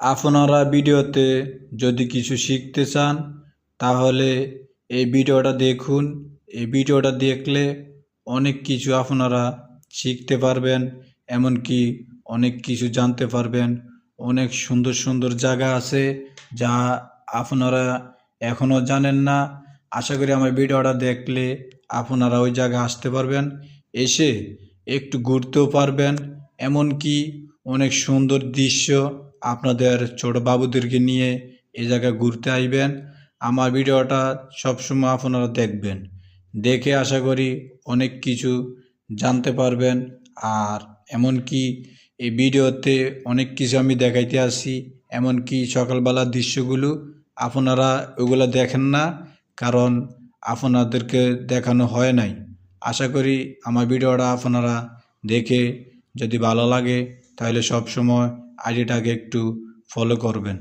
আপনারা ভিডিওতে যদি কিছু শিখতে চান তাহলে এই ভিডিওটা দেখুন। এই ভিডিওটা দেখলে অনেক কিছু আপনারা শিখতে পারবেন, এমনকি অনেক কিছু জানতে পারবেন। অনেক সুন্দর সুন্দর জায়গা আছে যা আপনারা এখনও জানেন না। আশা করি আমার ভিডিওটা দেখলে আপনারা ওই জায়গায় আসতে পারবেন, এসে একটু ঘুরতেও পারবেন। এমনকি অনেক সুন্দর দৃশ্য আপনাদের ছোট বাবুদেরকে নিয়ে এই জায়গায় ঘুরতে আসবেন। আমার ভিডিওটা সবসময় আপনারা দেখবেন, দেখে আশা করি অনেক কিছু জানতে পারবেন। আর এমনকি এই ভিডিওতে অনেক কিছু আমি দেখাইতে আসি, এমনকি সকালবেলার দৃশ্যগুলো আপনারা ওগুলো দেখেন না, কারণ আপনাদেরকে দেখানো হয় নাই। আশা করি আমার ভিডিওটা আপনারা দেখে যদি ভালো লাগে তাহলে সব সময় আইডিটাকে একটু ফলো করবেন।